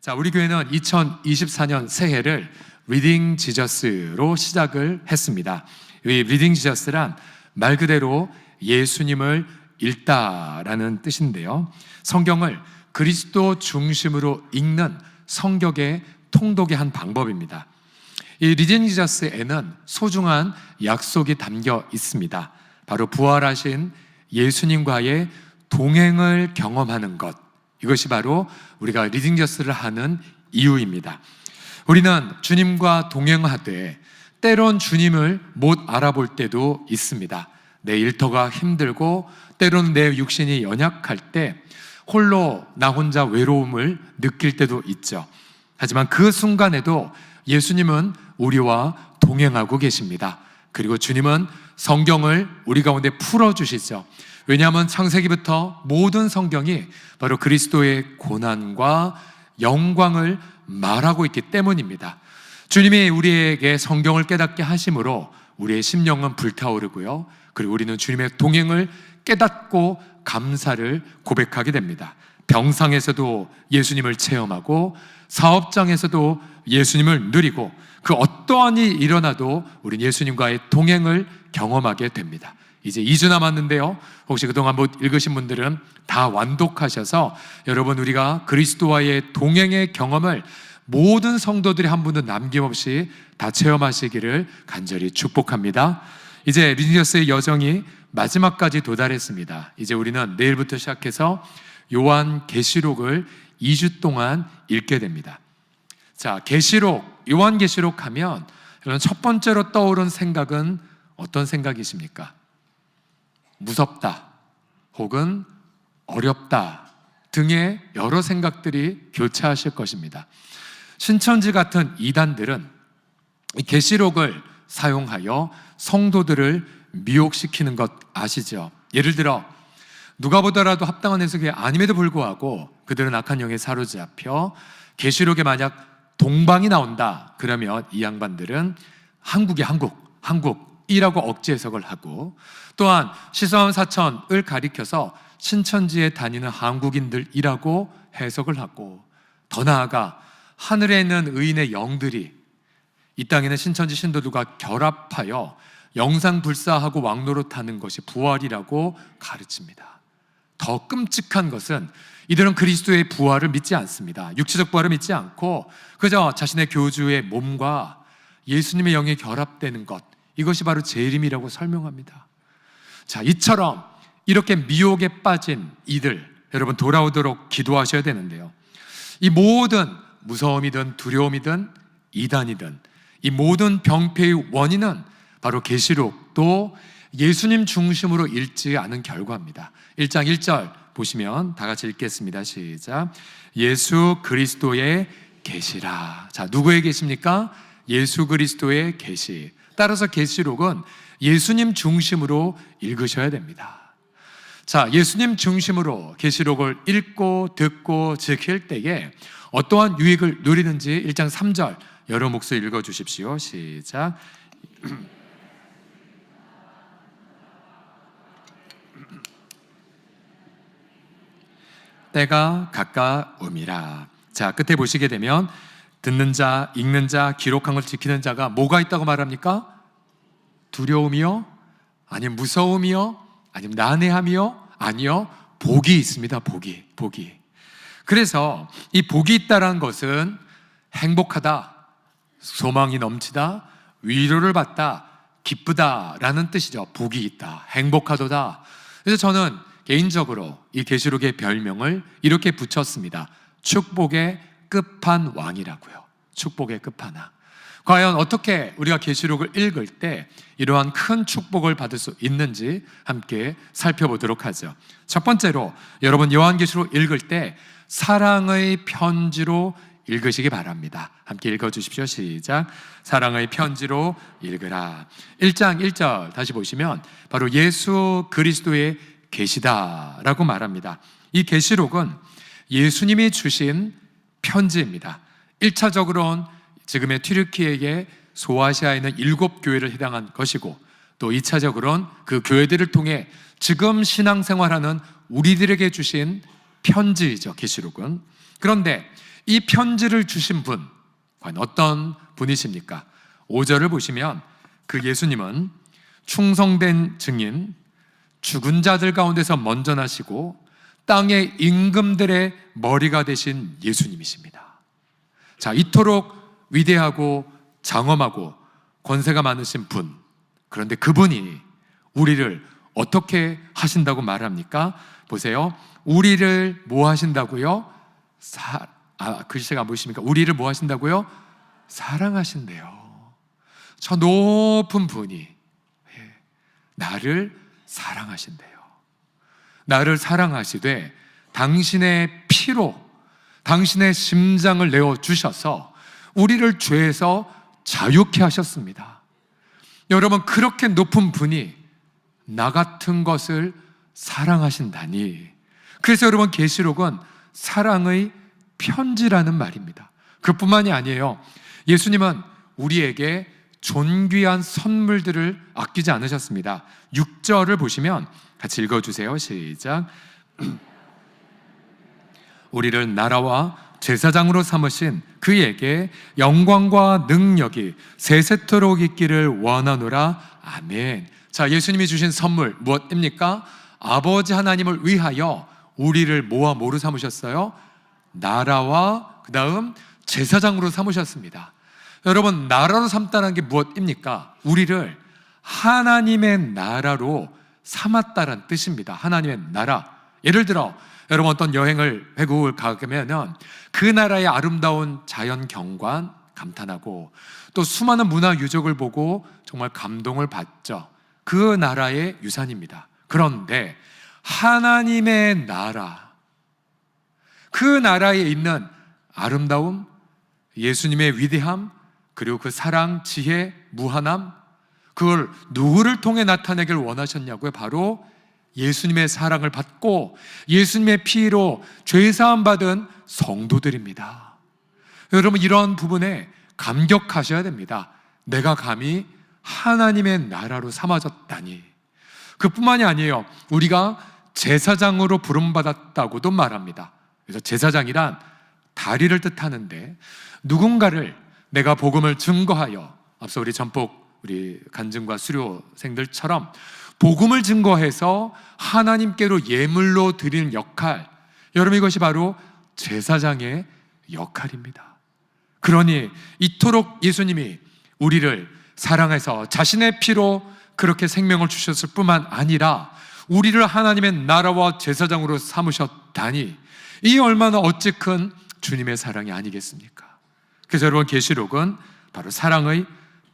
자, 우리 교회는 2024년 새해를 리딩 지저스로 시작을 했습니다. 이 리딩 지저스란 말 그대로 예수님을 읽다라는 뜻인데요. 성경을 그리스도 중심으로 읽는 성격의 통독의 한 방법입니다. 이 리딩 지저스에는 소중한 약속이 담겨 있습니다. 바로 부활하신 예수님과의 동행을 경험하는 것, 이것이 바로 우리가 리딩 지저스를 하는 이유입니다. 우리는 주님과 동행하되 때론 주님을 못 알아볼 때도 있습니다. 내 일터가 힘들고 때로는 내 육신이 연약할 때 홀로 나 혼자 외로움을 느낄 때도 있죠. 하지만 그 순간에도 예수님은 우리와 동행하고 계십니다. 그리고 주님은 성경을 우리 가운데 풀어주시죠. 왜냐하면 창세기부터 모든 성경이 바로 그리스도의 고난과 영광을 말하고 있기 때문입니다. 주님이 우리에게 성경을 깨닫게 하심으로 우리의 심령은 불타오르고요, 그리고 우리는 주님의 동행을 깨닫고 감사를 고백하게 됩니다. 병상에서도 예수님을 체험하고 사업장에서도 예수님을 누리고 그 어떠한 일이 일어나도 우린 예수님과의 동행을 경험하게 됩니다. 이제 2주 남았는데요, 혹시 그동안 못 읽으신 분들은 다 완독하셔서 여러분, 우리가 그리스도와의 동행의 경험을 모든 성도들이 한 분도 남김없이 다 체험하시기를 간절히 축복합니다. 이제 리딩 지저스의 여정이 마지막까지 도달했습니다. 이제 우리는 내일부터 시작해서 요한계시록을 2주 동안 읽게 됩니다. 자, 요한계시록 하면 여러분, 첫 번째로 떠오른 생각은 어떤 생각이십니까? 무섭다 혹은 어렵다 등의 여러 생각들이 교차하실 것입니다. 신천지 같은 이단들은 이 계시록을 사용하여 성도들을 미혹시키는 것 아시죠? 예를 들어 누가 보더라도 합당한 해석이 아님에도 불구하고 그들은 악한 영에 사로잡혀 계시록에 만약 동방이 나온다 그러면 이 양반들은 한국이 한국이라고 억지 해석을 하고, 또한 시선 사천을 가리켜서 신천지에 다니는 한국인들이라고 해석을 하고, 더 나아가 하늘에 있는 의인의 영들이 이 땅에 있는 신천지 신도들과 결합하여 영상불사하고 왕노릇하는 것이 부활이라고 가르칩니다. 더 끔찍한 것은 이들은 그리스도의 부활을 믿지 않습니다. 육체적 부활을 믿지 않고 그저 자신의 교주의 몸과 예수님의 영이 결합되는 것, 이것이 바로 재림이라고 설명합니다. 자, 이처럼 이렇게 미혹에 빠진 이들, 여러분 돌아오도록 기도하셔야 되는데요, 이 모든 무서움이든 두려움이든 이단이든 이 모든 병폐의 원인은 바로 계시록도 예수님 중심으로 읽지 않은 결과입니다. 1장 1절 보시면 다 같이 읽겠습니다. 시작. 예수 그리스도의 계시라. 자, 누구의 계십니까? 예수 그리스도의 계시. 따라서 계시록은 예수님 중심으로 읽으셔야 됩니다. 자, 예수님 중심으로 계시록을 읽고 듣고 지킬 때에 어떠한 유익을 누리는지 1장 3절 여러 목소리 읽어주십시오. 시작. 때가 가까움이라. 자, 끝에 보시게 되면 듣는 자, 읽는 자, 기록한 걸 지키는 자가 뭐가 있다고 말합니까? 두려움이요? 아니면 무서움이요? 아니면 난해함이요? 아니요, 복이 있습니다. 복이. 그래서 이 복이 있다라는 것은 행복하다, 소망이 넘치다, 위로를 받다, 기쁘다라는 뜻이죠. 복이 있다, 행복하도다. 그래서 저는 개인적으로 이 계시록의 별명을 이렇게 붙였습니다. 축복의 끝판왕이라고요. 축복의 끝판왕. 과연 어떻게 우리가 계시록을 읽을 때 이러한 큰 축복을 받을 수 있는지 함께 살펴보도록 하죠. 첫 번째로, 여러분 요한계시록 읽을 때 사랑의 편지로 읽으시기 바랍니다. 함께 읽어주십시오. 시작. 사랑의 편지로 읽으라. 1장 1절 다시 보시면 바로 예수 그리스도의 계시다라고 말합니다. 이 계시록은 예수님이 주신 편지입니다. 1차적으로는 지금의 튀르키예의 소아시아에 있는 7교회를 해당한 것이고, 또 2차적으로는 그 교회들을 통해 지금 신앙생활하는 우리들에게 주신 편지이죠, 계시록은. 그런데 이 편지를 주신 분, 과연 어떤 분이십니까? 5절을 보시면 그 예수님은 충성된 증인, 죽은 자들 가운데서 먼저 나시고 땅의 임금들의 머리가 되신 예수님이십니다. 자, 이토록 위대하고 장엄하고 권세가 많으신 분, 그런데 그분이 우리를 어떻게 하신다고 말합니까? 보세요. 우리를 뭐 하신다고요? 글씨가 안 보이십니까? 우리를 뭐 하신다고요? 사랑하신대요. 저 높은 분이 나를 사랑하신대요. 나를 사랑하시되 당신의 피로 당신의 심장을 내어주셔서 우리를 죄에서 자유케 하셨습니다. 여러분, 그렇게 높은 분이 나 같은 것을 사랑하신다니. 그래서 여러분, 계시록은 사랑의 편지라는 말입니다. 그뿐만이 아니에요. 예수님은 우리에게 존귀한 선물들을 아끼지 않으셨습니다. 6절을 보시면 같이 읽어주세요. 시작. 우리를 나라와 제사장으로 삼으신 그에게 영광과 능력이 세세토록 있기를 원하노라. 아멘. 자, 예수님이 주신 선물 무엇입니까? 아버지 하나님을 위하여 우리를 뭐로 삼으셨어요? 나라와 그 다음 제사장으로 삼으셨습니다. 여러분, 나라로 삼다는 게 무엇입니까? 우리를 하나님의 나라로 삼았다는 뜻입니다. 하나님의 나라. 예를 들어 여러분, 어떤 여행을 외국을 가면 그 나라의 아름다운 자연 경관 감탄하고 또 수많은 문화 유적을 보고 정말 감동을 받죠. 그 나라의 유산입니다. 그런데 하나님의 나라, 그 나라에 있는 아름다움, 예수님의 위대함, 그리고 그 사랑, 지혜, 무한함, 그걸 누구를 통해 나타내길 원하셨냐고요? 바로 예수님의 사랑을 받고 예수님의 피로 죄사함 받은 성도들입니다. 여러분, 이런 부분에 감격하셔야 됩니다. 내가 감히 하나님의 나라로 삼아졌다니. 그뿐만이 아니에요. 우리가 제사장으로 부름받았다고도 말합니다. 그래서 제사장이란 다리를 뜻하는데, 누군가를 내가 복음을 증거하여, 앞서 우리 전복 우리 간증과 수료생들처럼 복음을 증거해서 하나님께로 예물로 드리는 역할, 여러분, 이것이 바로 제사장의 역할입니다. 그러니 이토록 예수님이 우리를 사랑해서 자신의 피로 그렇게 생명을 주셨을 뿐만 아니라 우리를 하나님의 나라와 제사장으로 삼으셨다니, 이 얼마나 어찌 큰 주님의 사랑이 아니겠습니까? 그래서 여러분, 계시록은 바로 사랑의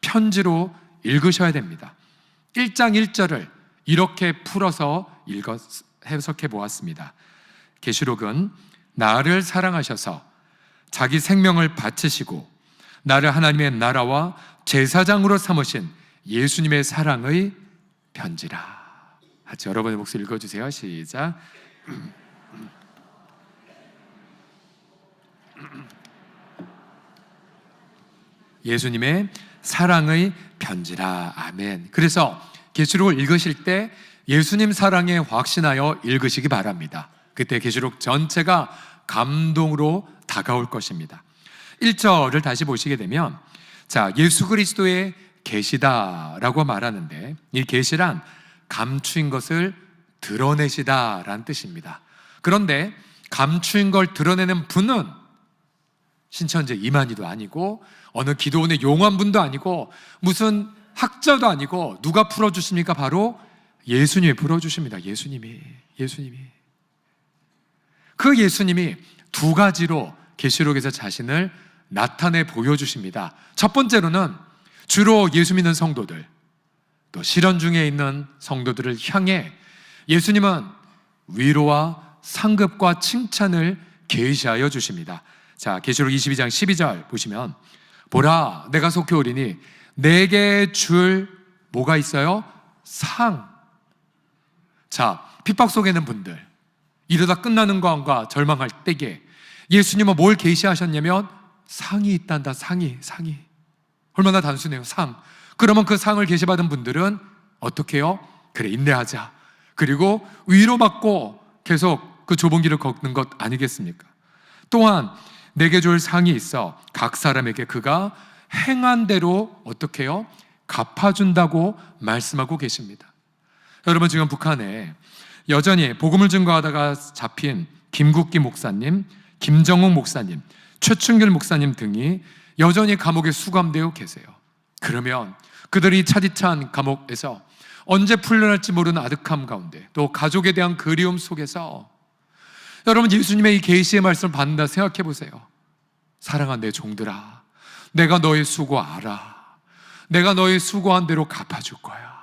편지로 읽으셔야 됩니다. 1장 1절을 이렇게 풀어서 해석해 보았습니다. 계시록은 나를 사랑하셔서 자기 생명을 바치시고 나를 하나님의 나라와 제사장으로 삼으신 예수님의 사랑의 편지라. 같이 여러분의 목소리 읽어주세요. 시작. 예수님의 사랑의 편지라. 아멘. 그래서 계시록을 읽으실 때 예수님 사랑에 확신하여 읽으시기 바랍니다. 그때 계시록 전체가 감동으로 다가올 것입니다. 1절을 다시 보시게 되면, 자, 예수 그리스도의 계시다라고 말하는데, 이 계시란 감추인 것을 드러내시다라는 뜻입니다. 그런데 감추인 걸 드러내는 분은 신천지 이만희도 아니고 어느 기도원의 용환분도 아니고 무슨 학자도 아니고 누가 풀어주십니까? 바로 예수님이 풀어주십니다. 예수님이. 그 예수님이 두 가지로 계시록에서 자신을 나타내 보여주십니다. 첫 번째로는 주로 예수 믿는 성도들, 또 실현 중에 있는 성도들을 향해 예수님은 위로와 상급과 칭찬을 계시하여 주십니다. 자, 계시록 22장 12절 보시면, 보라, 내가 속히 오리니 내게 줄 뭐가 있어요? 상. 자, 핍박 속에 있는 분들, 이러다 끝나는 것과 절망할 때에 예수님은 뭘 계시하셨냐면 상이 있단다. 상이. 얼마나 단순해요. 상. 그러면 그 상을 계시받은 분들은 어떻게 해요? 그래, 인내하자. 그리고 위로받고 계속 그 좁은 길을 걷는 것 아니겠습니까? 또한 내게 줄 상이 있어 각 사람에게 그가 행한 대로 어떻게 해요? 갚아준다고 말씀하고 계십니다. 여러분, 지금 북한에 여전히 복음을 증거하다가 잡힌 김국기 목사님, 김정욱 목사님, 최춘길 목사님 등이 여전히 감옥에 수감되어 계세요. 그러면 그들이 차디찬 감옥에서 언제 풀려날지 모르는 아득함 가운데, 또 가족에 대한 그리움 속에서 여러분, 예수님의 이 계시의 말씀을 받는다 생각해 보세요. 사랑한 내 종들아, 내가 너의 수고 알아. 내가 너의 수고한 대로 갚아줄 거야.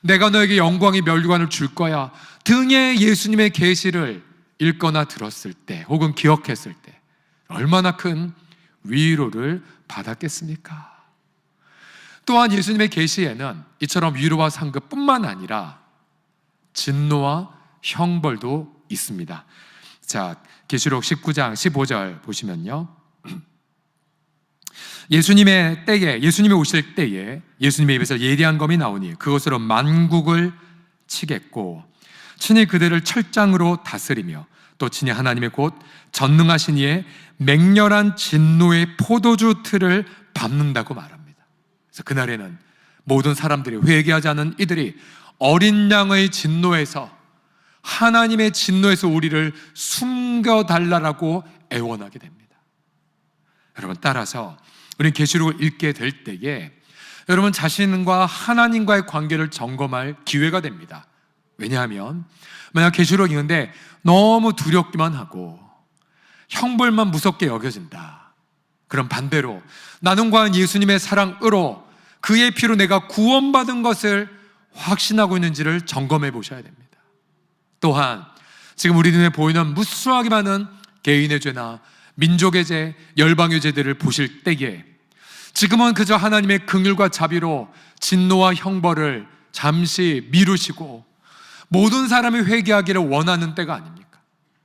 내가 너에게 영광의 멸관을 줄 거야 등의 예수님의 계시를 읽거나 들었을 때, 혹은 기억했을 때 얼마나 큰 위로를 받았겠습니까? 또한 예수님의 계시에는 이처럼 위로와 상급뿐만 아니라 진노와 형벌도 있습니다. 자, 계시록 19장 15절 보시면요, 예수님이 오실 때에 예수님의 입에서 예리한 검이 나오니 그것으로 만국을 치겠고 친히 그들을 철장으로 다스리며 또 친히 하나님의 곧 전능하신 이의 맹렬한 진노의 포도주 틀을 밟는다고 말합니다. 그래서 그날에는 모든 사람들이, 회개하지 않은 이들이 어린 양의 진노에서, 하나님의 진노에서 우리를 숨겨달라고 애원하게 됩니다. 여러분, 따라서 우리는 계시록을 읽게 될 때에 여러분 자신과 하나님과의 관계를 점검할 기회가 됩니다. 왜냐하면 만약 계시록 읽는데 너무 두렵기만 하고 형벌만 무섭게 여겨진다, 그럼 반대로 나는 과연 예수님의 사랑으로 그의 피로 내가 구원받은 것을 확신하고 있는지를 점검해 보셔야 됩니다. 또한 지금 우리 눈에 보이는 무수하게 많은 개인의 죄나 민족의 죄, 열방의 죄들을 보실 때에 지금은 그저 하나님의 긍휼과 자비로 진노와 형벌을 잠시 미루시고 모든 사람이 회개하기를 원하는 때가 아닙니까?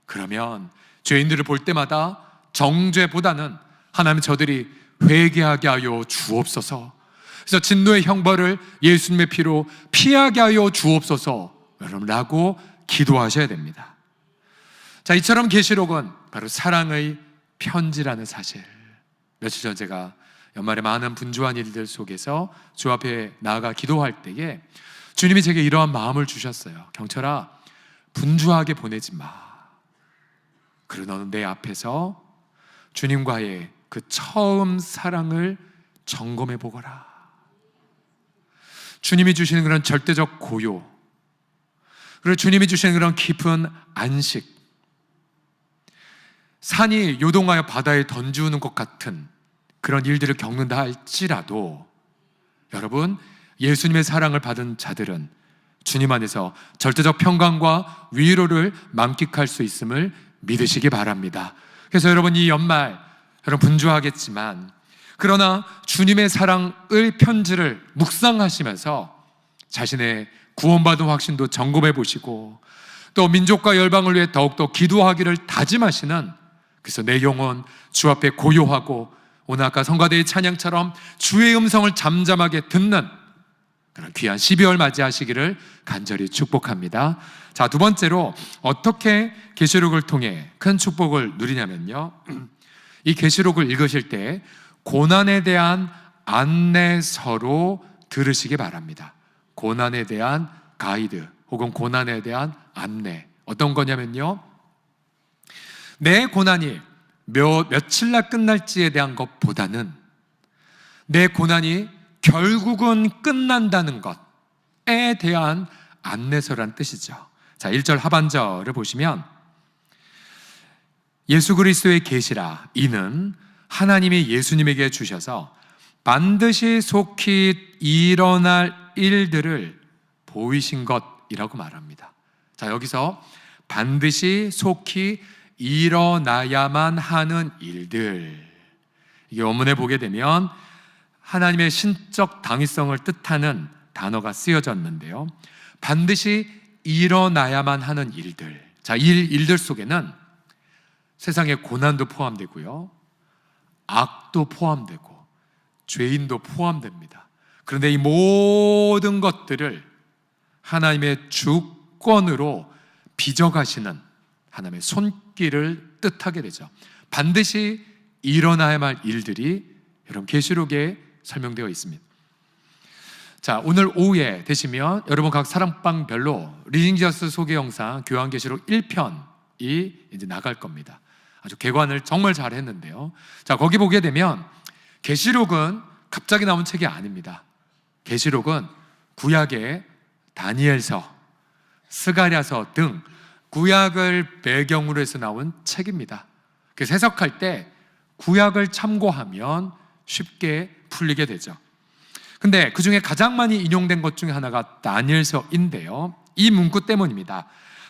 그러면 죄인들을 볼 때마다 정죄보다는 하나님, 저들이 회개하게 하여 주옵소서, 그래서 진노의 형벌을 예수님의 피로 피하게 하여 주옵소서 라고 기도하셔야 됩니다. 자, 이처럼 계시록은 바로 사랑의 편지라는 사실, 며칠 전 제가 연말에 많은 분주한 일들 속에서 주 앞에 나아가 기도할 때에 주님이 제게 이러한 마음을 주셨어요. 경철아, 분주하게 보내지 마. 그러나 너는 내 앞에서 주님과의 그 처음 사랑을 점검해 보거라. 주님이 주시는 그런 절대적 고요, 그리고 주님이 주시는 그런 깊은 안식, 산이 요동하여 바다에 던지우는 것 같은 그런 일들을 겪는다 할지라도 여러분, 예수님의 사랑을 받은 자들은 주님 안에서 절대적 평강과 위로를 만끽할 수 있음을 믿으시기 바랍니다. 그래서 여러분, 이 연말 여러분 분주하겠지만 그러나 주님의 사랑의 편지를 묵상하시면서 자신의 구원받은 확신도 점검해 보시고 또 민족과 열방을 위해 더욱더 기도하기를 다짐하시는, 그래서 내 영혼 주 앞에 고요하고 오늘 아까 성가대의 찬양처럼 주의 음성을 잠잠하게 듣는 그런 귀한 12월 맞이하시기를 간절히 축복합니다. 자, 두 번째로 어떻게 계시록을 통해 큰 축복을 누리냐면요, 이 계시록을 읽으실 때 고난에 대한 안내서로 들으시기 바랍니다. 고난에 대한 가이드 혹은 고난에 대한 안내, 어떤 거냐면요, 내 고난이 며칠날 끝날지에 대한 것보다는 내 고난이 결국은 끝난다는 것에 대한 안내서란 뜻이죠. 자, 1절 하반절을 보시면 예수 그리스도의 계시라, 이는 하나님이 예수님에게 주셔서 반드시 속히 일어날 일들을 보이신 것이라고 말합니다. 자, 여기서 반드시 속히 일어나야만 하는 일들, 이게 원문에 보게 되면 하나님의 신적 당위성을 뜻하는 단어가 쓰여졌는데요, 반드시 일어나야만 하는 일들. 자, 이 일들 속에는 세상의 고난도 포함되고요, 악도 포함되고 죄인도 포함됩니다. 그런데 이 모든 것들을 하나님의 주권으로 빚어가시는 하나님의 손길을 뜻하게 되죠. 반드시 일어나야만 할 일들이 여러분 계시록에 설명되어 있습니다. 자, 오늘 오후에 되시면 여러분 각 사랑방별로 리딩 지저스 소개 영상 교환계시록 1편이 이제 나갈 겁니다. 아주 개관을 정말 잘 했는데요. 자, 거기 보게 되면 계시록은 갑자기 나온 책이 아닙니다. 계시록은 구약의 다니엘서, 스가랴서 등 구약을 배경으로 해서 나온 책입니다. 그래서 해석할 때 구약을 참고하면 쉽게 풀리게 되죠. 근데 그 중에 가장 많이 인용된 것 중에 하나가 다니엘서인데요. 이 문구 때문입니다.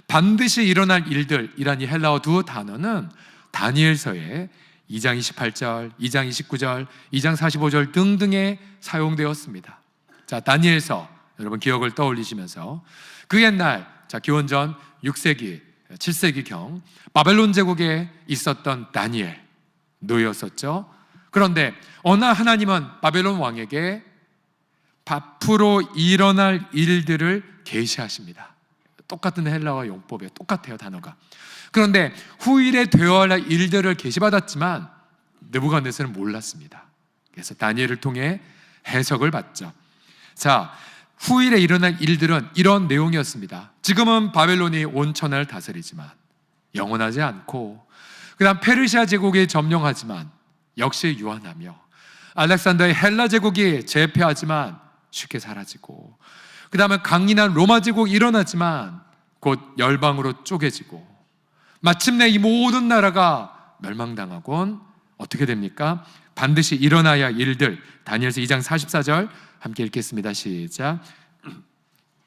반드시 일어날 일들이란 이 헬라어 두 단어는 다니엘서에 2장 28절, 2장 29절, 2장 45절 등등에 사용되었습니다. 자, 다니엘서 여러분 기억을 떠올리시면서 그 옛날 기원전 6세기, 7세기경 바벨론 제국에 있었던 다니엘 노예였었죠. 그런데 어느 날 하나님은 바벨론 왕에게 앞으로 일어날 일들을 계시하십니다. 똑같은 헬라어 용법에 똑같아요, 단어가. 그런데 후일에 되어야 할 일들을 계시받았지만 느부갓네살은 몰랐습니다. 그래서 다니엘을 통해 해석을 받죠. 자, 후일에 일어날 일들은 이런 내용이었습니다. 지금은 바벨론이 온 천하를 다스리지만 영원하지 않고, 그 다음 페르시아 제국이 점령하지만 역시 유한하며, 알렉산더의 헬라 제국이 제패하지만 쉽게 사라지고, 그 다음에 강인한 로마 제국이 일어나지만 곧 열방으로 쪼개지고, 마침내 이 모든 나라가 멸망당하곤 어떻게 됩니까? 반드시 일어나야 할 일들, 다니엘서 2장 44절 함께 읽겠습니다. 시작.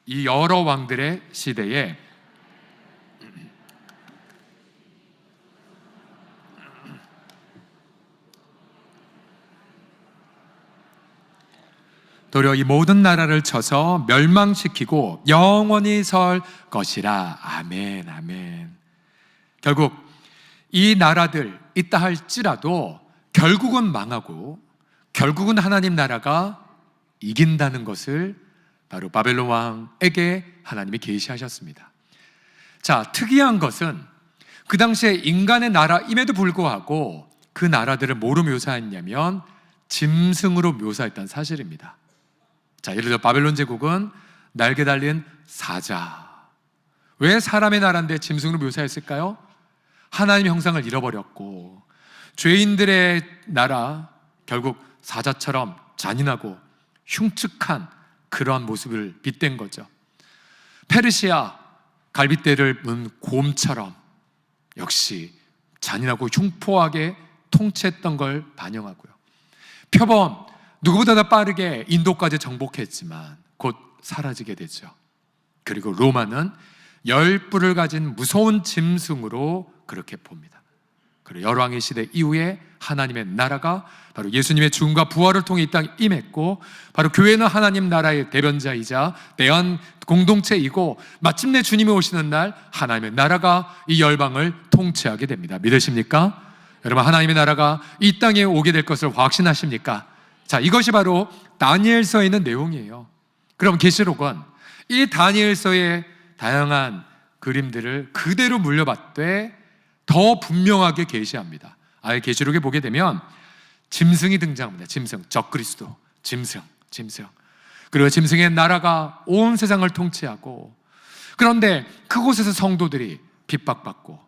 이 여러 왕들의 시대에 도리어 이 모든 나라를 쳐서 멸망시키고 영원히 설 것이라. 아멘, 아멘. 결국 이 나라들 있다 할지라도 결국은 망하고 결국은 하나님 나라가 이긴다는 것을 바로 바벨론 왕에게 하나님이 계시하셨습니다. 자, 특이한 것은 그 당시에 인간의 나라임에도 불구하고 그 나라들을 뭐로 묘사했냐면 짐승으로 묘사했다는 사실입니다. 자, 예를 들어 바벨론 제국은 날개 달린 사자. 왜 사람의 나라인데 짐승으로 묘사했을까요? 하나님의 형상을 잃어버렸고 죄인들의 나라, 결국 사자처럼 잔인하고 흉측한 그러한 모습을 빗댄 거죠. 페르시아, 갈빗대를 문 곰처럼 역시 잔인하고 흉포하게 통치했던 걸 반영하고요. 표범, 누구보다 더 빠르게 인도까지 정복했지만 곧 사라지게 되죠. 그리고 로마는 10뿔을 가진 무서운 짐승으로 그렇게 봅니다. 그리고 열왕의 시대 이후에 하나님의 나라가 바로 예수님의 죽음과 부활을 통해 이 땅에 임했고, 바로 교회는 하나님 나라의 대변자이자 대한 공동체이고, 마침내 주님이 오시는 날 하나님의 나라가 이 열방을 통치하게 됩니다. 믿으십니까? 여러분, 하나님의 나라가 이 땅에 오게 될 것을 확신하십니까? 자, 이것이 바로 다니엘서에 있는 내용이에요. 그럼 계시록은 이 다니엘서의 다양한 그림들을 그대로 물려받되 더 분명하게 계시합니다. 아예 계시록에 보게 되면 짐승이 등장합니다. 짐승, 적그리스도, 짐승. 그리고 짐승의 나라가 온 세상을 통치하고, 그런데 그곳에서 성도들이 핍박받고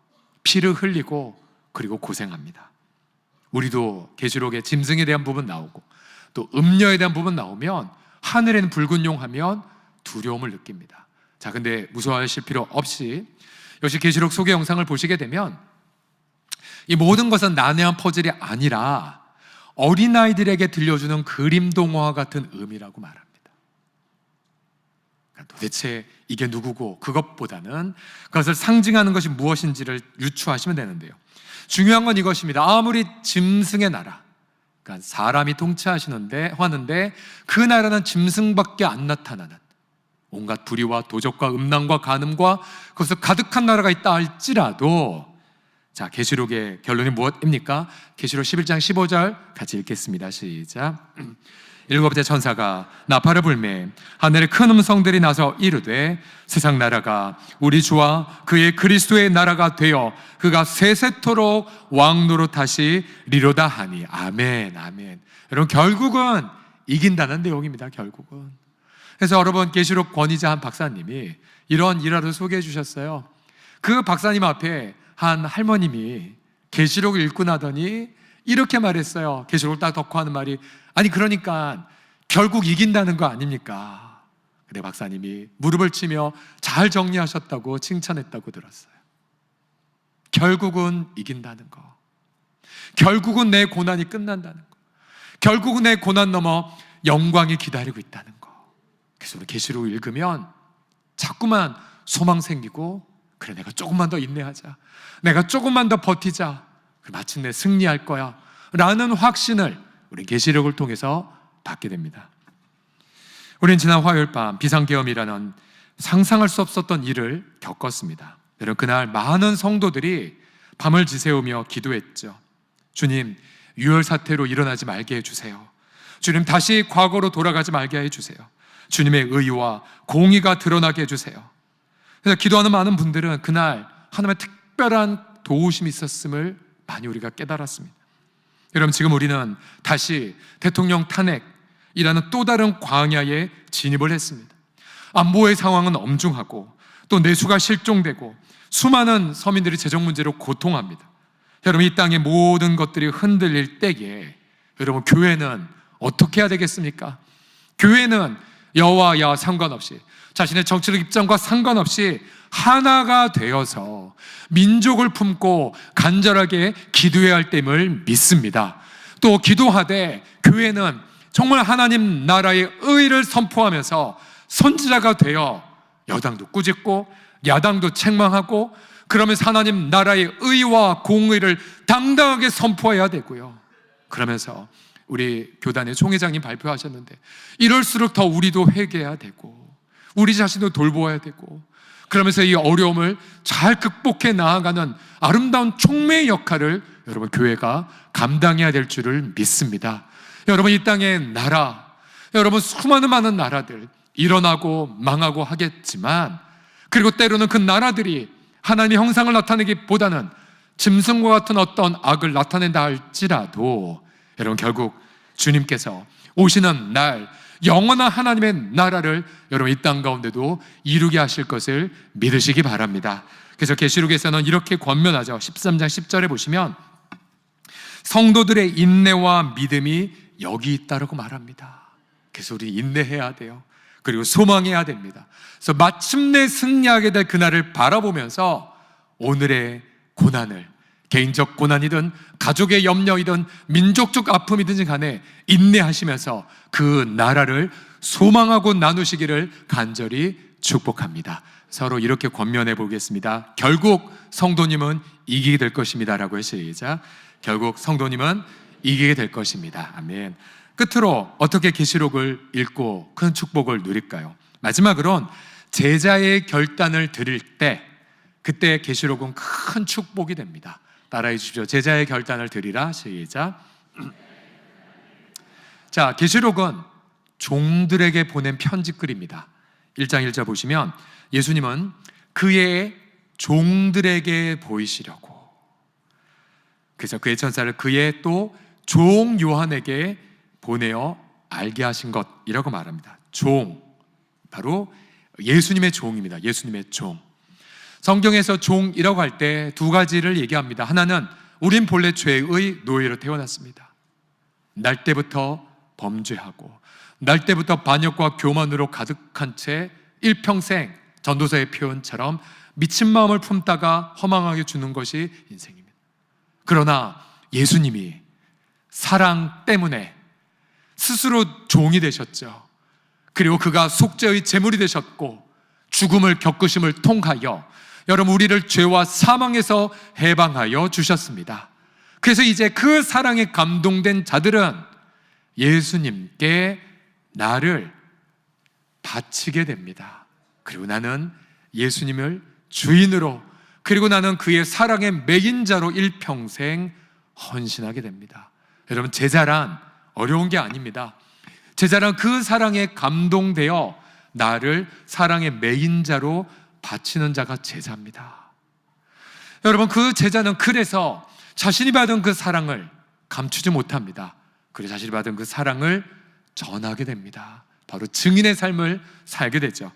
피를 흘리고 그리고 고생합니다. 우리도 계시록에 짐승에 대한 부분 나오고 또 음녀에 대한 부분 나오면 하늘에는 붉은 용 하면 두려움을 느낍니다. 자, 근데 무서워하실 필요 없이 역시 계시록 소개 영상을 보시게 되면 이 모든 것은 난해한 퍼즐이 아니라 어린아이들에게 들려주는 그림 동화 같은 의미라고 말합니다. 그러니까 도대체 이게 누구고, 그것보다는 그것을 상징하는 것이 무엇인지를 유추하시면 되는데요. 중요한 건 이것입니다. 아무리 짐승의 나라, 그러니까 사람이 통치하시는데 하는데 그 나라는 짐승밖에 안 나타나는 온갖 불의와 도적과 음란과 간음과 그것을 가득한 나라가 있다 할지라도, 자, 계시록의 결론이 무엇입니까? 계시록 11장 15절 같이 읽겠습니다. 시작. 일곱째 천사가 나팔을 불매 하늘의 큰 음성들이 나서 이르되 세상 나라가 우리 주와 그의 그리스도의 나라가 되어 그가 세세토록 왕노릇하시 리로다 하니. 아멘, 아멘. 여러분, 결국은 이긴다는 내용입니다. 결국은. 그래서 여러분, 계시록 권위자 한 박사님이 이런 일화를 소개해 주셨어요. 그 박사님 앞에 한 할머님이 계시록을 읽고 나더니 이렇게 말했어요. 계시록을 딱 덮고 하는 말이, 아니 그러니까 결국 이긴다는 거 아닙니까? 근데 박사님이 무릎을 치며 잘 정리하셨다고 칭찬했다고 들었어요. 결국은 이긴다는 거, 결국은 내 고난이 끝난다는 거, 결국은 내 고난 넘어 영광이 기다리고 있다는 거. 그래서 우리 계시록을 읽으면 자꾸만 소망 생기고, 그래 내가 조금만 더 인내하자, 내가 조금만 더 버티자, 마침내 승리할 거야 라는 확신을 우리 계시록을 통해서 받게 됩니다. 우리는 지난 화요일 밤 비상계엄이라는 상상할 수 없었던 일을 겪었습니다. 여러분, 그날 많은 성도들이 밤을 지새우며 기도했죠. 주님, 유혈 사태로 일어나지 말게 해주세요. 주님, 다시 과거로 돌아가지 말게 해주세요. 주님의 의와 공의가 드러나게 해주세요. 그래서 기도하는 많은 분들은 그날 하나님의 특별한 도우심이 있었음을 많이 우리가 깨달았습니다. 여러분, 지금 우리는 다시 대통령 탄핵이라는 또 다른 광야에 진입을 했습니다. 안보의 상황은 엄중하고 또 내수가 실종되고 수많은 서민들이 재정 문제로 고통합니다. 여러분, 이 땅의 모든 것들이 흔들릴 때에 여러분, 교회는 어떻게 해야 되겠습니까? 교회는 여와 야 상관없이, 자신의 정치적 입장과 상관없이 하나가 되어서 민족을 품고 간절하게 기도해야 할 때임을 믿습니다. 또 기도하되 교회는 정말 하나님 나라의 의를 선포하면서 선지자가 되어 여당도 꾸짖고 야당도 책망하고, 그러면서 하나님 나라의 의와 공의를 당당하게 선포해야 되고요. 그러면서 우리 교단의 총회장님 발표하셨는데, 이럴수록 더 우리도 회개해야 되고 우리 자신도 돌보아야 되고, 그러면서 이 어려움을 잘 극복해 나아가는 아름다운 촉매의 역할을 여러분, 교회가 감당해야 될 줄을 믿습니다. 여러분, 이 땅의 나라, 여러분, 수많은 많은 나라들 일어나고 망하고 하겠지만, 그리고 때로는 그 나라들이 하나님의 형상을 나타내기보다는 짐승과 같은 어떤 악을 나타낸다 할지라도 여러분, 결국 주님께서 오시는 날 영원한 하나님의 나라를 여러분, 이 땅 가운데도 이루게 하실 것을 믿으시기 바랍니다. 그래서 계시록에서는 이렇게 권면하죠. 13장 10절에 보시면 성도들의 인내와 믿음이 여기 있다라고 말합니다. 그래서 우리 인내해야 돼요. 그리고 소망해야 됩니다. 그래서 마침내 승리하게 될 그날을 바라보면서 오늘의 고난을, 개인적 고난이든 가족의 염려이든 민족적 아픔이든 간에 인내하시면서 그 나라를 소망하고 나누시기를 간절히 축복합니다. 서로 이렇게 권면해 보겠습니다. 결국 성도님은 이기게 될 것입니다 라고 시작. 결국 성도님은 이기게 될 것입니다. 아멘. 끝으로 어떻게 계시록을 읽고 큰 축복을 누릴까요? 마지막으로는 제자의 결단을 드릴 때, 그때 계시록은 큰 축복이 됩니다. 따라해 주십시오. 제자의 결단을 드리라. 시작. 자, 계시록은 종들에게 보낸 편지글입니다. 1장 1절 보시면 예수님은 그의 종들에게 보이시려고, 그래서 그의 천사를 그의 또 종 요한에게 보내어 알게 하신 것이라고 말합니다. 종, 바로 예수님의 종입니다. 예수님의 종. 성경에서 종이라고 할 때 두 가지를 얘기합니다. 하나는 우린 본래 죄의 노예로 태어났습니다. 날 때부터 범죄하고 날 때부터 반역과 교만으로 가득한 채 일평생, 전도서의 표현처럼 미친 마음을 품다가 허망하게 주는 것이 인생입니다. 그러나 예수님이 사랑 때문에 스스로 종이 되셨죠. 그리고 그가 속죄의 제물이 되셨고 죽음을 겪으심을 통하여 여러분, 우리를 죄와 사망에서 해방하여 주셨습니다. 그래서 이제 그 사랑에 감동된 자들은 예수님께 나를 바치게 됩니다. 그리고 나는 예수님을 주인으로, 그리고 나는 그의 사랑의 매인자로 일평생 헌신하게 됩니다. 여러분, 제자란 어려운 게 아닙니다. 제자는 그 사랑에 감동되어 나를 사랑의 메인자로 바치는 자가 제자입니다. 여러분, 그 제자는 그래서 자신이 받은 그 사랑을 감추지 못합니다. 그래서 자신이 받은 그 사랑을 전하게 됩니다. 바로 증인의 삶을 살게 되죠.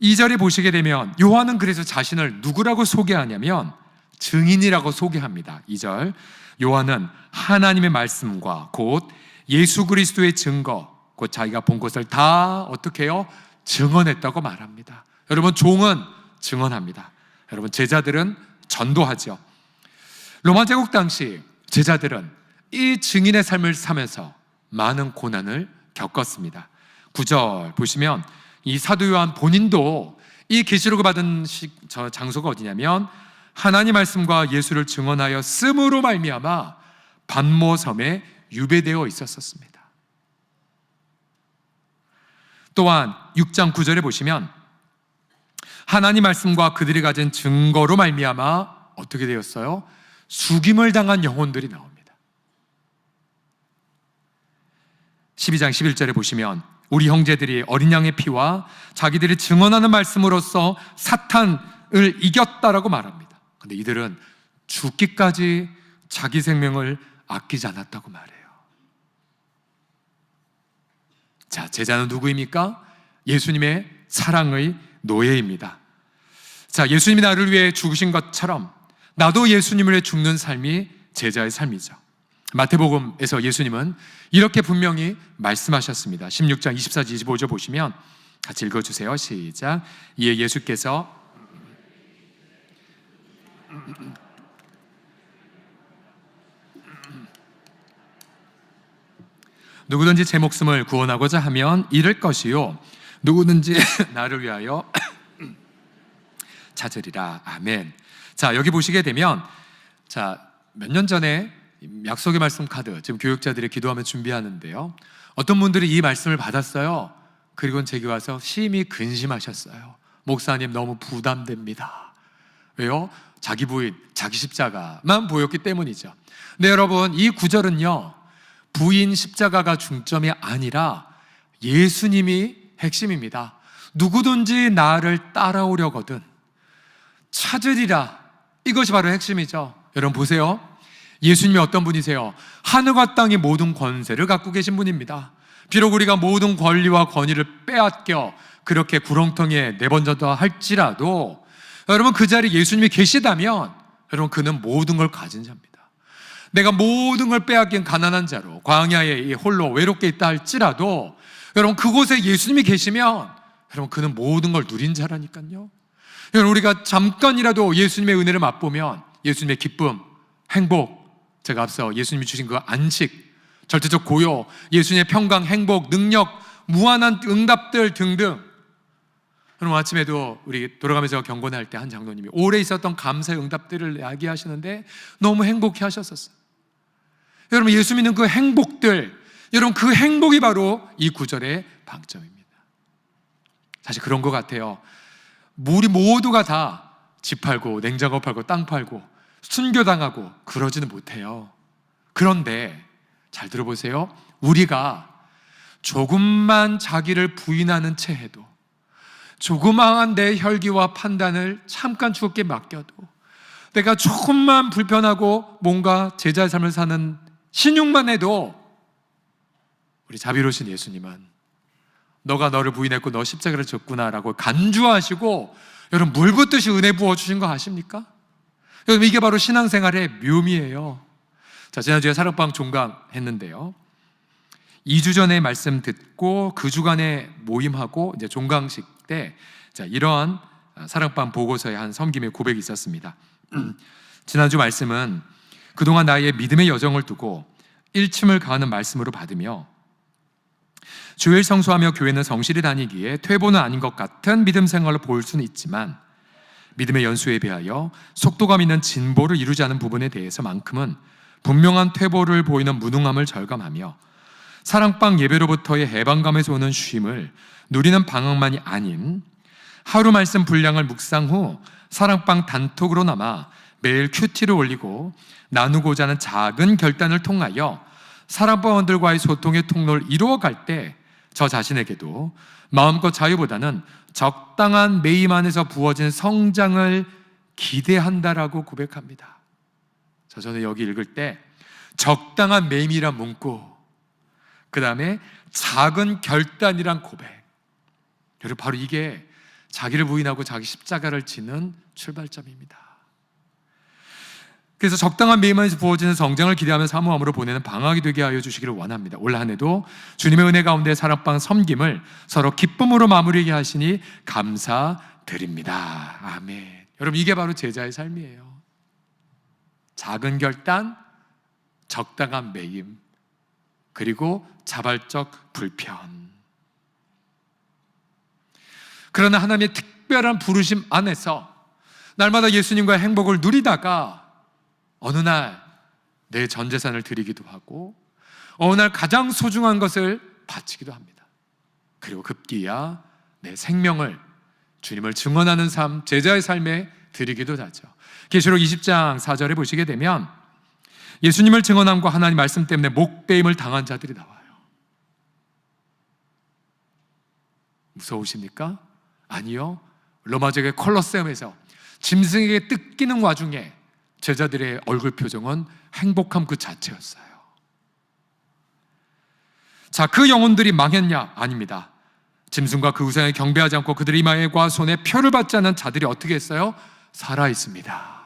2절에 보시게 되면 요한은 그래서 자신을 누구라고 소개하냐면 증인이라고 소개합니다. 2절, 요한은 하나님의 말씀과 곧 예수 그리스도의 증거, 곧 자기가 본 것을 다 어떻게 해요? 증언했다고 말합니다. 여러분, 종은 증언합니다. 여러분, 제자들은 전도하죠. 로마 제국 당시 제자들은 이 증인의 삶을 사면서 많은 고난을 겪었습니다. 9절 보시면 이 사도 요한 본인도 이 계시록을 받은 장소가 어디냐면 하나님 말씀과 예수를 증언하여 씀으로 말미암아 반모섬에 유배되어 있었습니다. 또한 6장 9절에 보시면 하나님 말씀과 그들이 가진 증거로 말미암아 어떻게 되었어요? 죽임을 당한 영혼들이 나옵니다. 12장 11절에 보시면 우리 형제들이 어린 양의 피와 자기들이 증언하는 말씀으로써 사탄을 이겼다라고 말합니다. 그런데 이들은 죽기까지 자기 생명을 아끼지 않았다고 말해요. 자, 제자는 누구입니까? 예수님의 사랑의 노예입니다. 자, 예수님이 나를 위해 죽으신 것처럼 나도 예수님을 위해 죽는 삶이 제자의 삶이죠. 마태복음에서 예수님은 이렇게 분명히 말씀하셨습니다. 16장 24절 25절 보시면 같이 읽어주세요. 시작. 이에 예수께서 누구든지 제 목숨을 구원하고자 하면 잃을 것이요 누구든지 나를 위하여 찾으리라. 아멘. 자, 여기 보시게 되면 몇 년 전에 약속의 말씀 카드 지금 교육자들이 기도하며 준비하는데요, 어떤 분들이 이 말씀을 받았어요. 그리고 제게 와서 심히 근심하셨어요. 목사님, 너무 부담됩니다. 왜요? 자기 부인, 자기 십자가만 보였기 때문이죠. 근데 여러분, 이 구절은요, 부인 십자가가 중점이 아니라 예수님이 핵심입니다. 누구든지 나를 따라오려거든 찾으리라. 이것이 바로 핵심이죠. 여러분 보세요. 예수님이 어떤 분이세요? 하늘과 땅의 모든 권세를 갖고 계신 분입니다. 비록 우리가 모든 권리와 권위를 빼앗겨 그렇게 구렁텅이에 내번졌다 할지라도 여러분, 그 자리에 예수님이 계시다면 여러분, 그는 모든 걸 가진 자입니다. 내가 모든 걸 빼앗긴 가난한 자로 광야에 홀로 외롭게 있다 할지라도 여러분, 그곳에 예수님이 계시면 여러분, 그는 모든 걸 누린 자라니까요. 여러분, 우리가 잠깐이라도 예수님의 은혜를 맛보면 예수님의 기쁨, 행복, 제가 앞서 예수님이 주신 그 안식, 절대적 고요, 예수님의 평강, 행복, 능력, 무한한 응답들 등등. 여러분, 아침에도 우리 돌아가면서 경건할 때 한 장로님이 오래 있었던 감사의 응답들을 이야기하시는데 너무 행복해 하셨었어요. 여러분, 예수 믿는 그 행복들, 여러분, 그 행복이 바로 이 구절의 방점입니다. 사실 그런 것 같아요. 우리 모두가 다 집 팔고 냉장고 팔고 땅 팔고 순교당하고 그러지는 못해요. 그런데 잘 들어보세요. 우리가 조금만 자기를 부인하는 채 해도, 조그마한 내 혈기와 판단을 잠깐 주께 맡겨도, 내가 조금만 불편하고 뭔가 제자의 삶을 사는 신용만 해도 우리 자비로우신 예수님은 너가 너를 부인했고 너 십자가를 졌구나라고 간주하시고 여러분, 물 붓듯이 은혜 부어주신 거 아십니까? 여러분, 이게 바로 신앙생활의 묘미예요. 자, 지난주에 사랑방 종강했는데요, 2주 전에 말씀 듣고 그 주간에 모임하고 이제 종강식 때 이러한 사랑방 보고서에 한 섬김의 고백이 있었습니다. 지난주 말씀은 그동안 나의 믿음의 여정을 두고 일침을 가하는 말씀으로 받으며 주일 성수하며 교회는 성실히 다니기에 퇴보는 아닌 것 같은 믿음 생활로 보일 수는 있지만 믿음의 연수에 비하여 속도감 있는 진보를 이루지 않은 부분에 대해서만큼은 분명한 퇴보를 보이는 무능함을 절감하며 사랑방 예배로부터의 해방감에서 오는 쉼을 누리는 방황만이 아닌 하루 말씀 분량을 묵상 후 사랑방 단톡으로나마 매일 큐티를 올리고 나누고자 하는 작은 결단을 통하여 사랑방원들과의 소통의 통로를 이루어갈 때 저 자신에게도 마음껏 자유보다는 적당한 매임 안에서 부어진 성장을 기대한다라고 고백합니다. 저는 여기 읽을 때 적당한 매임이란 문구, 그 다음에 작은 결단이란 고백, 여러분 바로 이게 자기를 부인하고 자기 십자가를 지는 출발점입니다. 그래서 적당한 매임 안에서 부어지는 성장을 기대하며 사모함으로 보내는 방학이 되게 하여 주시기를 원합니다. 올 한 해도 주님의 은혜 가운데 사랑방 섬김을 서로 기쁨으로 마무리하게 하시니 감사드립니다. 아멘. 여러분 이게 바로 제자의 삶이에요. 작은 결단, 적당한 매임, 그리고 자발적 불편. 그러나 하나님의 특별한 부르심 안에서 날마다 예수님과의 행복을 누리다가 어느 날 내 전 재산을 드리기도 하고 어느 날 가장 소중한 것을 바치기도 합니다. 그리고 급기야 내 생명을 주님을 증언하는 삶, 제자의 삶에 드리기도 하죠. 계시록 20장 4절에 보시게 되면 예수님을 증언함과 하나님 말씀 때문에 목베임을 당한 자들이 나와요. 무서우십니까? 아니요. 로마 지역의 콜로세움에서 짐승에게 뜯기는 와중에 제자들의 얼굴 표정은 행복함 그 자체였어요. 자, 그 영혼들이 망했냐? 아닙니다. 짐승과 그 우상에 경배하지 않고 그들의 이마에과 손에 표를 받지 않은 자들이 어떻게 했어요? 살아있습니다.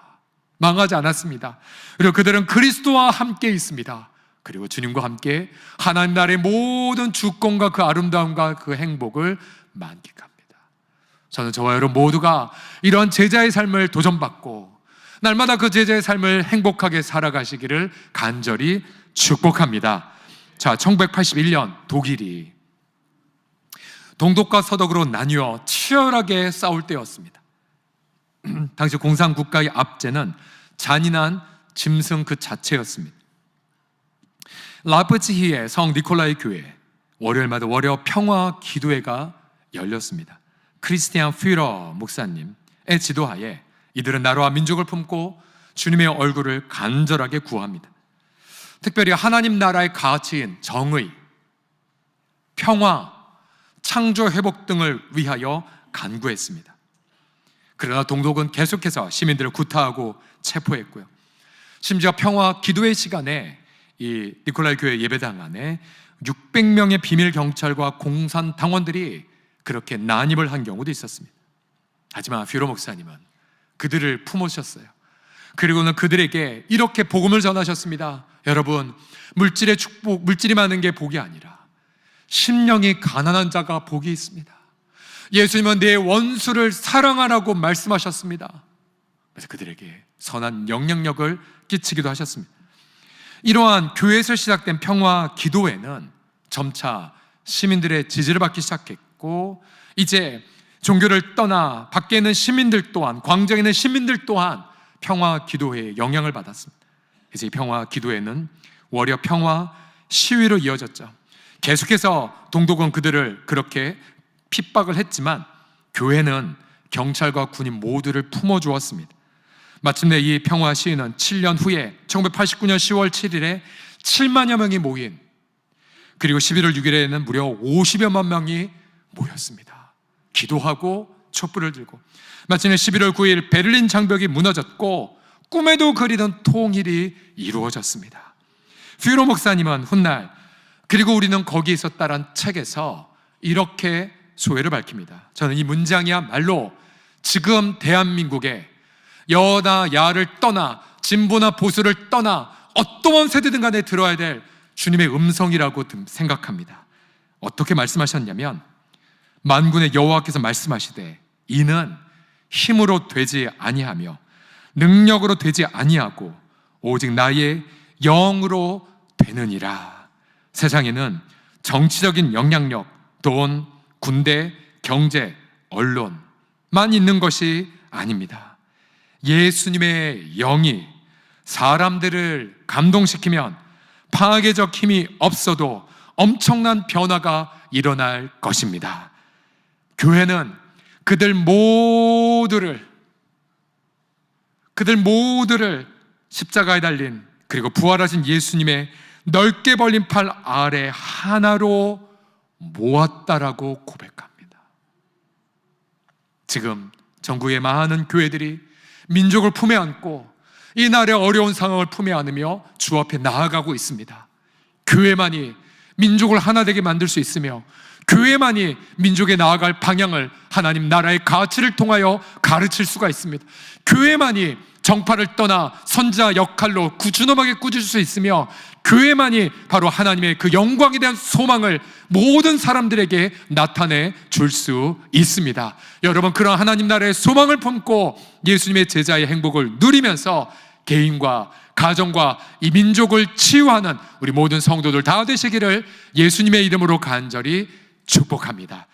망하지 않았습니다. 그리고 그들은 그리스도와 함께 있습니다. 그리고 주님과 함께 하나님 나라의 모든 주권과 그 아름다움과 그 행복을 만끽합니다. 저는 저와 여러분 모두가 이런 제자의 삶을 도전받고 날마다 그 제자의 삶을 행복하게 살아가시기를 간절히 축복합니다. 자, 1981년 독일이 동독과 서독으로 나뉘어 치열하게 싸울 때였습니다. 당시 공산국가의 압제는 잔인한 짐승 그 자체였습니다. 라프치히의 성 니콜라이 교회 월요일마다 월요 평화 기도회가 열렸습니다. 크리스티안 퓨러 목사님의 지도하에 이들은 나라와 민족을 품고 주님의 얼굴을 간절하게 구합니다. 특별히 하나님 나라의 가치인 정의, 평화, 창조 회복 등을 위하여 간구했습니다. 그러나 동독은 계속해서 시민들을 구타하고 체포했고요. 심지어 평화 기도회 시간에 이 니콜라이 교회 예배당 안에 600명의 비밀 경찰과 공산 당원들이 그렇게 난입을 한 경우도 있었습니다. 하지만 퓨러 목사님은 그들을 품으셨어요. 그리고는 그들에게 이렇게 복음을 전하셨습니다. 여러분, 물질의 축복, 물질이 많은 게 복이 아니라 심령이 가난한 자가 복이 있습니다. 예수님은 내 원수를 사랑하라고 말씀하셨습니다. 그래서 그들에게 선한 영향력을 끼치기도 하셨습니다. 이러한 교회에서 시작된 평화 기도회는 점차 시민들의 지지를 받기 시작했고, 이제 종교를 떠나 밖에 있는 시민들 또한, 광장에 있는 시민들 또한 평화 기도회에 영향을 받았습니다. 그래서 이 평화 기도회는 월요 평화 시위로 이어졌죠. 계속해서 동독은 그들을 그렇게 핍박을 했지만 교회는 경찰과 군인 모두를 품어주었습니다. 마침내 이 평화 시위는 7년 후에 1989년 10월 7일에 7만여 명이 모인, 그리고 11월 6일에는 무려 50여만 명이 모였습니다. 기도하고 촛불을 들고 마침내 11월 9일 베를린 장벽이 무너졌고 꿈에도 그리던 통일이 이루어졌습니다. 퓨러 목사님은 훗날 그리고 우리는 거기 있었다란 책에서 이렇게 소회를 밝힙니다. 저는 이 문장이야말로 지금 대한민국의 여나 야를 떠나 진보나 보수를 떠나 어떠한 세대든 간에 들어야 될 주님의 음성이라고 생각합니다. 어떻게 말씀하셨냐면, 만군의 여호와께서 말씀하시되 이는 힘으로 되지 아니하며 능력으로 되지 아니하고 오직 나의 영으로 되느니라. 세상에는 정치적인 영향력, 돈, 군대, 경제, 언론만 있는 것이 아닙니다. 예수님의 영이 사람들을 감동시키면 파괴적 힘이 없어도 엄청난 변화가 일어날 것입니다. 교회는 그들 모두를 십자가에 달린, 그리고 부활하신 예수님의 넓게 벌린 팔 아래 하나로 모았다라고 고백합니다. 지금 전국의 많은 교회들이 민족을 품에 안고 이 날의 어려운 상황을 품에 안으며 주 앞에 나아가고 있습니다. 교회만이 민족을 하나 되게 만들 수 있으며 교회만이 민족에 나아갈 방향을 하나님 나라의 가치를 통하여 가르칠 수가 있습니다. 교회만이 정파를 떠나 선자 역할로 준엄하게 꾸짖을 수 있으며 교회만이 바로 하나님의 그 영광에 대한 소망을 모든 사람들에게 나타내 줄 수 있습니다. 여러분, 그런 하나님 나라의 소망을 품고 예수님의 제자의 행복을 누리면서 개인과 가정과 이 민족을 치유하는 우리 모든 성도들 다 되시기를 예수님의 이름으로 간절히 축복합니다.